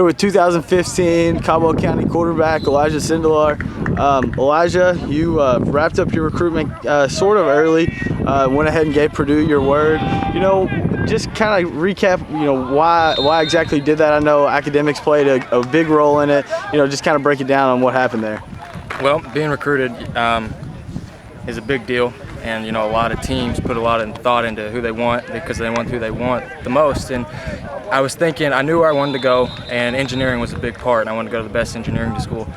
here with 2015 Caldwell County quarterback Elijah Sindelar. Elijah, you wrapped up your recruitment sort of early, went ahead and gave Purdue your word. Just kind of recap, why exactly you did that. I know academics played a big role in it. Just kind of break it down on what happened there. Well, being recruited is a big deal, and a lot of teams put a lot of thought into who they want because they want who they want the most. And I was thinking, I knew where I wanted to go, and engineering was a big part. And I wanted to go to the best engineering school,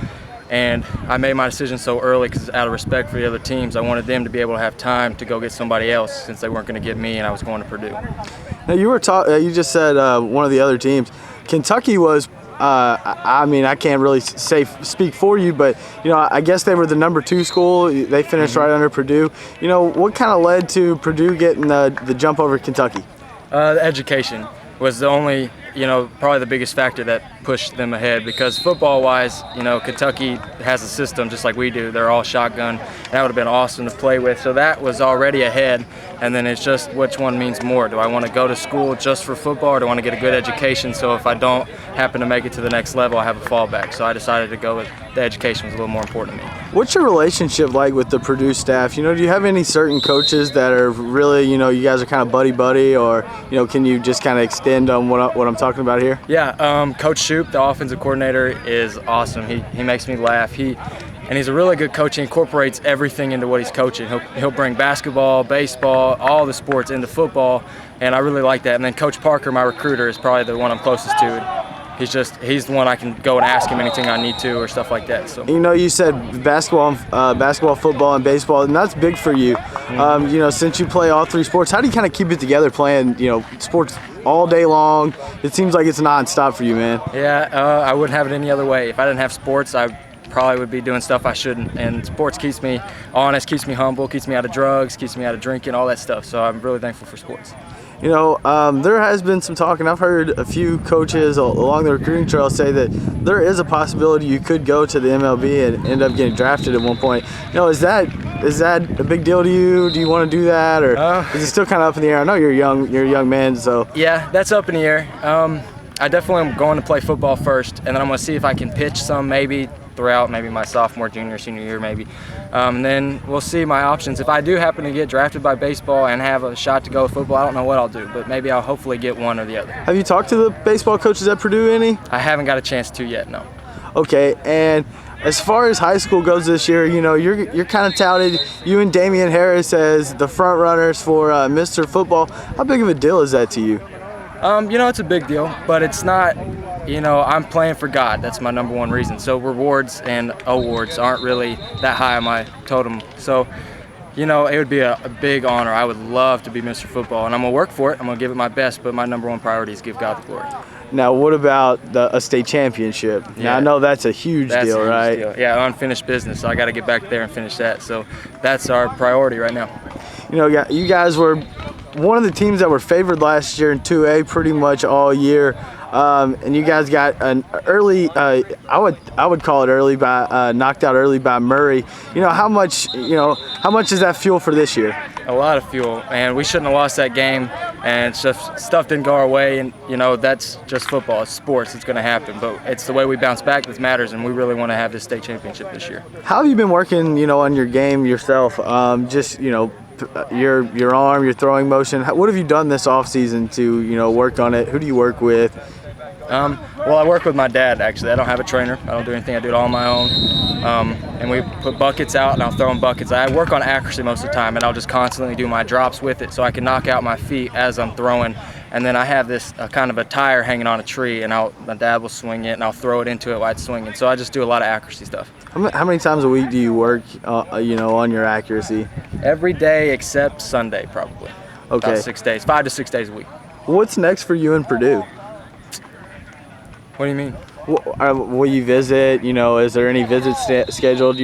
and I made my decision so early because out of respect for the other teams, I wanted them to be able to have time to go get somebody else since they weren't going to get me, and I was going to Purdue. Now you just said one of the other teams, Kentucky was. I can't really speak for you, but I guess they were the number 2 school. They finished right under Purdue. What kind of led to Purdue getting the jump over Kentucky? The education was the only, probably the biggest factor that pushed them ahead, because football-wise, Kentucky has a system just like we do. They're all shotgun. That would have been awesome to play with. So that was already ahead, and then it's just which one means more. Do I want to go to school just for football, or do I want to get a good education so if I don't happen to make it to the next level, I have a fallback? So I decided to go with the education was a little more important to me. What's your relationship like with the Purdue staff? Do you have any certain coaches that are really, you guys are kind of buddy-buddy, or, can you just kind of extend on what I'm talking about here? Yeah, Coach Shoup, the offensive coordinator, is awesome. He makes me laugh. And he's a really good coach. He incorporates everything into what he's coaching. He'll bring basketball, baseball, all the sports into football, and I really like that. And then Coach Parker, my recruiter, is probably the one I'm closest to. He's the one I can go and ask him anything I need to or stuff like that. So you said basketball, football, and baseball, and that's big for you. Since you play all 3 sports, how do you kind of keep it together playing sports all day long? It seems like it's nonstop for you, man. Yeah, I wouldn't have it any other way. If I didn't have sports, I probably would be doing stuff I shouldn't. And sports keeps me honest, keeps me humble, keeps me out of drugs, keeps me out of drinking, all that stuff. So I'm really thankful for sports. There has been some talk, and I've heard a few coaches along the recruiting trail say that there is a possibility you could go to the MLB and end up getting drafted at one point. Is that a big deal to you? Do you want to do that, or is it still kind of up in the air? I know you're a young man, so. Yeah, that's up in the air. I definitely am going to play football first, and then I'm going to see if I can pitch some maybe throughout maybe my sophomore, junior, senior year maybe. And then we'll see my options. If I do happen to get drafted by baseball and have a shot to go with football, I don't know what I'll do, but maybe I'll hopefully get one or the other. Have you talked to the baseball coaches at Purdue any? I haven't got a chance to yet, no. Okay, and as far as high school goes this year, you're kind of touted, you and Damian Harris, as the front runners for Mr. Football. How big of a deal is that to you? It's a big deal, but it's not, I'm playing for God. That's my number one reason. So rewards and awards aren't really that high on my totem. So, it would be a big honor. I would love to be Mr. Football, and I'm going to work for it. I'm going to give it my best, but my number one priority is give God the glory. Now, what about a state championship? Yeah. Now, I know that's a huge deal, right? Deal. Yeah, unfinished business, so I got to get back there and finish that. So that's our priority right now. You guys were one of the teams that were favored last year in 2A pretty much all year, and you guys got an early, I would call it early, by knocked out early by Murray. How much is that fuel for this year? A lot of fuel, and we shouldn't have lost that game, and stuff didn't go our way, and that's just football. It's sports. It's going to happen, but it's the way we bounce back that matters, and we really want to have this state championship this year. How have you been working on your game yourself? Your arm, your throwing motion. What have you done this off season to work on it? Who do you work with? Well, I work with my dad, actually. I don't have a trainer. I don't do anything. I do it all on my own. And we put buckets out, and I'll throw in buckets. I work on accuracy most of the time, and I'll just constantly do my drops with it so I can knock out my feet as I'm throwing. And then I have this kind of a tire hanging on a tree, and my dad will swing it, and I'll throw it into it while it's swinging. So I just do a lot of accuracy stuff. How many times a week do you work, on your accuracy? Every day except Sunday, probably. Okay. About 6 days, 5 to 6 days a week. What's next for you in Purdue? What do you mean? Will you visit? Is there any visits scheduled?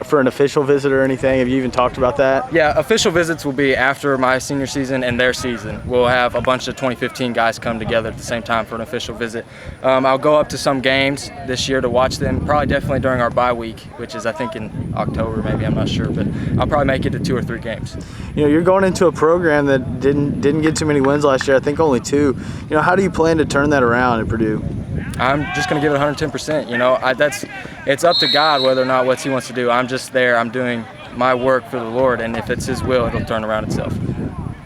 for an official visit or anything? Have you even talked about that? Yeah, official visits will be after my senior season and their season. We'll have a bunch of 2015 guys come together at the same time for an official visit. I'll go up to some games this year to watch them, probably definitely during our bye week, which is I think in October maybe, I'm not sure, but I'll probably make it to 2 or 3 games. You know, you're going into a program that didn't get too many wins last year, I think only 2. You know, how do you plan to turn that around at Purdue? I'm just going to give it 110%. You know, it's up to God whether or not what He wants to do. I'm just there. I'm doing my work for the Lord, and if it's His will, it'll turn around itself.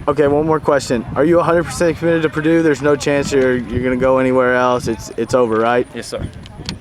Okay, one more question. Are you 100% committed to Purdue? There's no chance you're going to go anywhere else. It's over, right? Yes, sir.